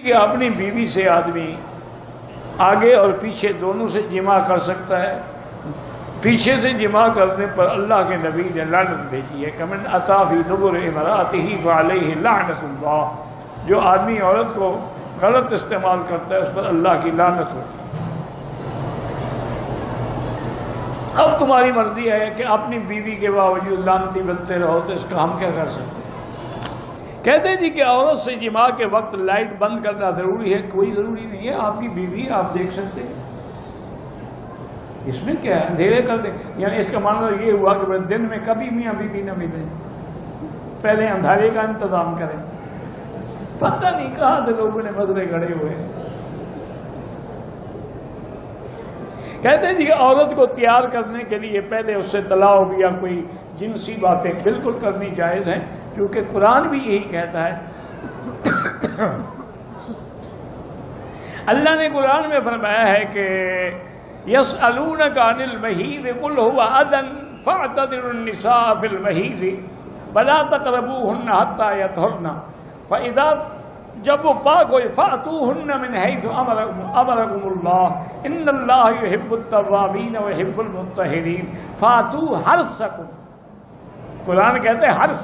کہ اپنی بیوی سے آدمی آگے اور پیچھے دونوں سے جماع کر سکتا ہے۔ پیچھے سے جماع کرنے پر اللہ کے نبی نے لعنت بھیجی ہے کہ من اتی فی دبر امرأتہ فعلیہ لعنت اللہ، جو آدمی عورت کو غلط استعمال کرتا ہے اس پر اللہ کی لعنت ہوتی ہے۔ اب تمہاری مرضی ہے کہ اپنی بیوی کے باوجود لعنتی بنتے رہو، تو اس کا ہم کیا کر سکتے ہیں؟ کہتے ہیں جی کہ عورت سے جماع کے وقت لائٹ بند کرنا ضروری ہے، کوئی ضروری نہیں ہے، آپ کی بیوی آپ دیکھ سکتے ہیں، اس میں کیا ہے، اندھیرے کر دیں۔ یعنی اس کا معنی یہ ہوا کہ دن میں کبھی میاں بیوی نہ ملیں، پہلے اندھیرے کا انتظام کریں۔ پتہ نہیں کہاں سے لوگوں نے مسئلے گھڑے ہوئے ہیں۔ کہتے ہیں جی کہ عورت کو تیار کرنے کے لیے پہلے اس سے طلاق یا کوئی جنسی باتیں بالکل کرنی جائز ہیں، کیونکہ قرآن بھی یہی کہتا ہے۔ اللہ نے قرآن میں فرمایا ہے کہ یسألونک عن المحیض قل هو اذى فاعتذروا النساء في المحیض ولا تقربوهن حتى يطهرن فاذا جب وہ پاک ہوئے فاتوہن من حیث امرکم اللہ ان اللہ یحب التوابین ویحب المطہرین فاتو حرثکم۔ قرآن کہتے ہیں حرث،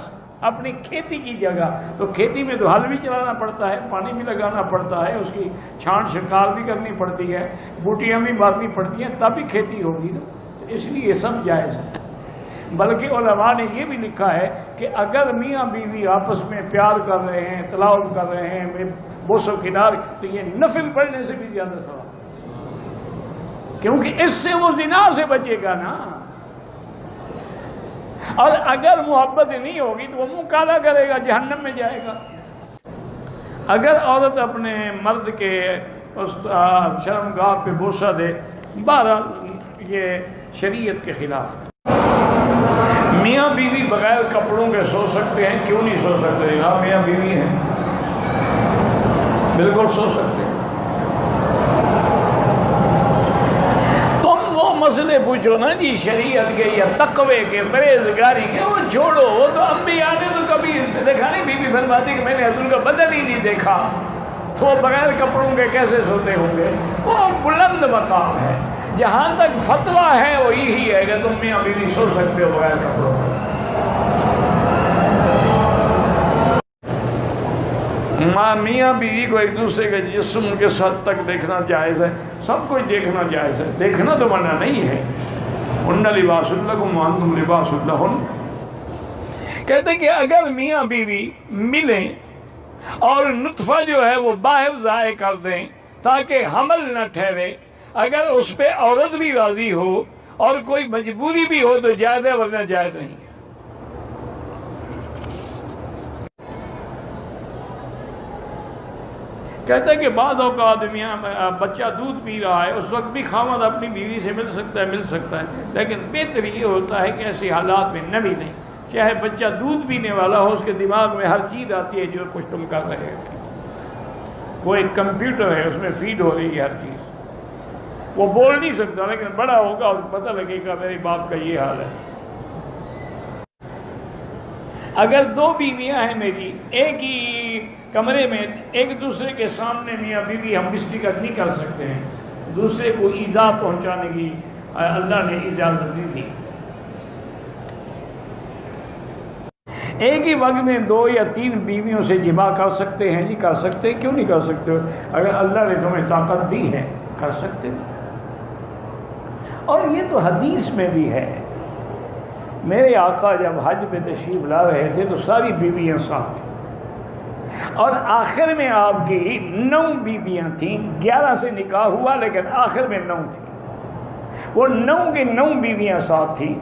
اپنی کھیتی کی جگہ، تو کھیتی میں تو ہل بھی چلانا پڑتا ہے، پانی بھی لگانا پڑتا ہے، اس کی چھانٹ شکار بھی کرنی پڑتی ہے، بوٹیاں بھی مارنی پڑتی ہیں، تب بھی کھیتی ہوگی نا، تو اس لیے یہ سب جائز ہے۔ بلکہ علماء نے یہ بھی لکھا ہے کہ اگر میاں بیوی آپس میں پیار کر رہے ہیں، طلاق کر رہے ہیں، بوس و کنار، تو یہ نفل پڑھنے سے بھی زیادہ ثواب، کیونکہ اس سے وہ زنا سے بچے گا نا۔ اور اگر محبت نہیں ہوگی تو وہ منہ کالا کرے گا، جہنم میں جائے گا۔ اگر عورت اپنے مرد کے اس شرمگاہ پہ بوسہ دے، بہرحال یہ شریعت کے خلاف ہے۔ میاں بیوی بغیر کپڑوں کے سو سکتے ہیں، کیوں نہیں سو سکتے؟ ہاں میاں بیوی ہیں، بالکل سو سکتے ہیں۔ تم وہ مسئلے پوچھو نا جی شریعت کے یا تقوی کے، پرہیزگاری کے، وہ چھوڑو، وہ تو انبیاء نے تو کبھی دیکھا نہیں۔ بیوی فرماتی کہ میں نے حضور کا بدن ہی نہیں دیکھا، تو وہ بغیر کپڑوں کے کیسے سوتے ہوں گے؟ وہ بلند مقام ہے۔ جہاں تک فتویٰ ہے وہ یہی ہے کہ تم میاں بیوی سو سکتے ہو بغیر کپڑوں کے۔ میاں بیوی کو ایک دوسرے کے جسم کے ساتھ تک دیکھنا جائز ہے، سب کچھ دیکھنا جائز ہے، دیکھنا تو منع نہیں ہے۔ ہن لباس لکم وانتم لباس لہن۔ کہتے ہیں کہ اگر میاں بیوی ملیں اور نطفہ جو ہے وہ باہر ضائع کر دیں تاکہ حمل نہ ٹھہرے، اگر اس پہ عورت بھی راضی ہو اور کوئی مجبوری بھی ہو تو جائز ہے، ورنہ جائز نہیں ہے۔ کہتا ہے کہ بعض اوقات بچہ دودھ پی رہا ہے، اس وقت بھی خاوند اپنی بیوی سے مل سکتا ہے، لیکن بہتر یہ ہوتا ہے کہ ایسے حالات میں نہ ملیں۔ چاہے بچہ دودھ پینے والا ہو، اس کے دماغ میں ہر چیز آتی ہے جو کچھ تم کر رہے ہو۔ وہ ایک کمپیوٹر ہے، اس میں فیڈ ہو رہی ہے ہر چیز۔ وہ بول نہیں سکتا، لیکن بڑا ہوگا اور پتہ لگے گا میرے باپ کا یہ حال ہے۔ اگر دو بیویاں ہیں میری، ایک ہی کمرے میں، ایک دوسرے کے سامنے میاں بیوی ہم مشترکت نہیں کر سکتے ہیں، دوسرے کو ایذا پہنچانے کی اللہ نے اجازت نہیں دی۔ ایک ہی وقت میں 2 یا 3 بیویوں سے جماع کر سکتے ہیں جی، کر سکتے ہیں، کیوں نہیں کر سکتے؟ اگر اللہ نے تمہیں طاقت دی ہے کر سکتے ہیں۔ اور یہ تو حدیث میں بھی ہے، میرے آقا جب حج پہ تشریف لا رہے تھے تو ساری بیویاں ساتھ تھیں، اور آخر میں آپ کی 9 بیویاں تھیں، 11 سے نکاح ہوا لیکن آخر میں 9 تھیں۔ وہ 9 کی 9 بیویاں ساتھ تھیں۔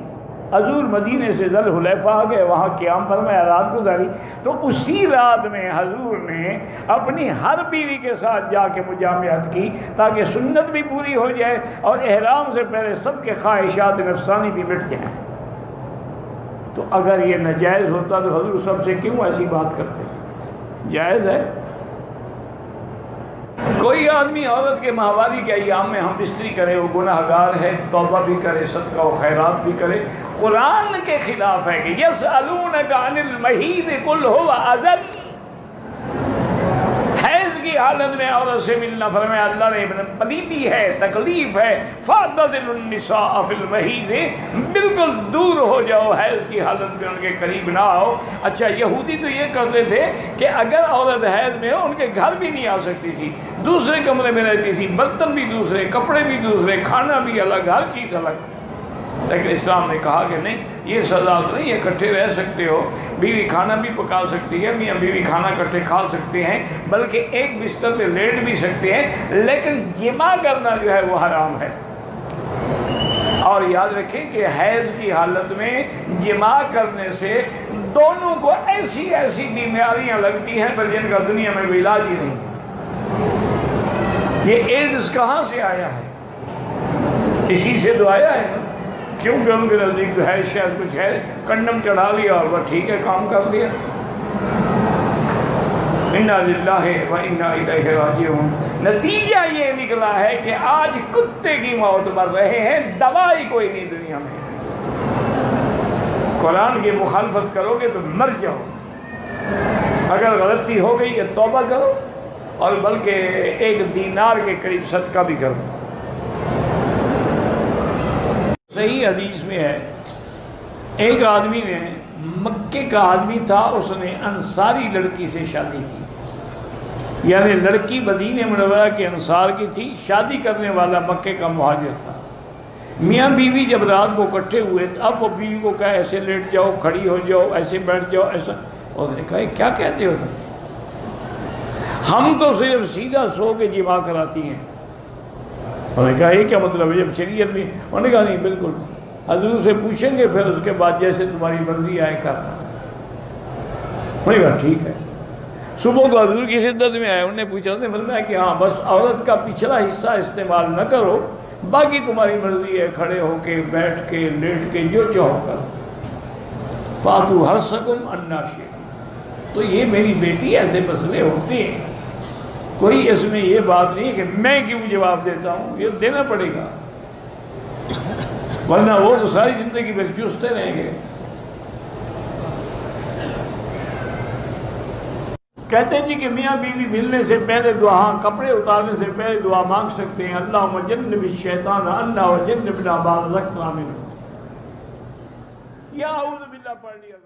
حضور مدینے سے ذل حلیفہ آ گئے، وہاں قیام فرمایا، رات گزاری، تو اسی رات میں حضور نے اپنی ہر بیوی کے ساتھ جا کے مجامعت کی تاکہ سنت بھی پوری ہو جائے اور احرام سے پہلے سب کے خواہشات نفسانی بھی مٹ جائیں۔ تو اگر یہ ناجائز ہوتا تو حضور سب سے کیوں ایسی بات کرتے؟ جائز ہے۔ کوئی آدمی عورت کے ماہواری کے ایام میں ہم بستری کرے، وہ گناہ گار ہے، توبہ بھی کرے، صدقہ و خیرات بھی کرے، قرآن کے خلاف ہے کہ یسألونک عن المحیض قل هو اذى، حیض کی کی حالت میں عورت سے ملنا فرمایا اللہ نے پلیدی ہے، تکلیف ہے، فاعتزلوا النساء فی المحیض، بالکل دور ہو جاؤ، حیض کی حالت میں ان کے قریب نہ آؤ۔ اچھا یہودی تو یہ کرتے تھے کہ اگر عورت حیض میں ہو ان کے گھر بھی نہیں آ سکتی تھی، دوسرے کمرے میں رہتی تھی، برتن بھی دوسرے، کپڑے بھی دوسرے، کھانا بھی الگ، ہر چیز الگ۔ لیکن اسلام نے کہا کہ نہیں، یہ سزا تو نہیں، اکٹھے رہ سکتے ہو، بیوی کھانا بھی پکا سکتی ہے، میاں بیوی کھانا اکٹھے کھا سکتے ہیں، بلکہ ایک بستر پہ لیٹ بھی سکتے ہیں، لیکن جماع کرنا جو ہے وہ حرام ہے۔ اور یاد رکھیں کہ حیض کی حالت میں جماع کرنے سے دونوں کو ایسی ایسی بیماریاں لگتی ہیں پر جن کا دنیا میں کوئی علاج ہی نہیں۔ یہ ایڈز کہاں سے آیا ہے؟ اسی سے تو آیا ہے نا، کیونکہ ان کے نزدیک تو ہے شاید کچھ ہے، کنڈم چڑھا لیا اور وہ ٹھیک ہے، کام کر لیا۔ انا للہ و انا الیہ راجعون۔ نتیجہ یہ نکلا ہے کہ آج کتے کی موت مر رہے ہیں، دوائی کوئی نہیں دنیا میں۔ قرآن کی مخالفت کرو گے تو مر جاؤ، اگر غلطی ہو گئی ہے توبہ کرو، اور بلکہ 1 دینار کے قریب صدقہ بھی کرو۔ صحیح حدیث میں ہے، ایک آدمی نے، مکے کا آدمی تھا، اس نے انصاری لڑکی سے شادی کی، یعنی لڑکی مدینہ منورہ کے انصار کی تھی، شادی کرنے والا مکے کا مہاجر تھا۔ میاں بیوی جب رات کو اکٹھے ہوئے، اب وہ بیوی کو کہا ایسے لیٹ جاؤ، کھڑی ہو جاؤ، ایسے بیٹھ جاؤ، ایسا۔ اس نے کہا کیا کہتے ہو تم؟ ہم تو صرف سیدھا سو کے جماع کراتی ہیں۔ انہوں نے کہا یہ کیا مطلب ہے جب شریعت میں؟ انہوں نے کہا نہیں، بالکل حضور سے پوچھیں گے، پھر اس کے بعد جیسے تمہاری مرضی آئے کرنا۔ انہوں نے کہا ٹھیک ہے۔ صبح کو حضور کی خدمت میں آئے، انہوں نے پوچھا، انہوں نے فرمایا کہ ہاں بس عورت کا پچھلا حصہ استعمال نہ کرو، باقی تمہاری مرضی ہے، کھڑے ہو کے، بیٹھ کے، لیٹ کے، جو چاہو کرو۔ فاتو حرثکم انا شئتم۔ تو یہ میری بیٹی ایسے مسئلے ہوتے ہیں، کوئی اس میں یہ بات نہیں کہ میں کیوں جواب دیتا ہوں، یہ دینا پڑے گا، ورنہ وہ تو ساری زندگی پھر چوستے رہیں گے۔ کہتے ہیں جی کہ میاں بیوی ملنے سے پہلے دعا، کپڑے اتارنے سے پہلے دعا مانگ سکتے ہیں، اللہم جنب الشیطان عنا وجنبنا ما رزقتنا منہ، یا اعوذ باللہ پڑھ لیا۔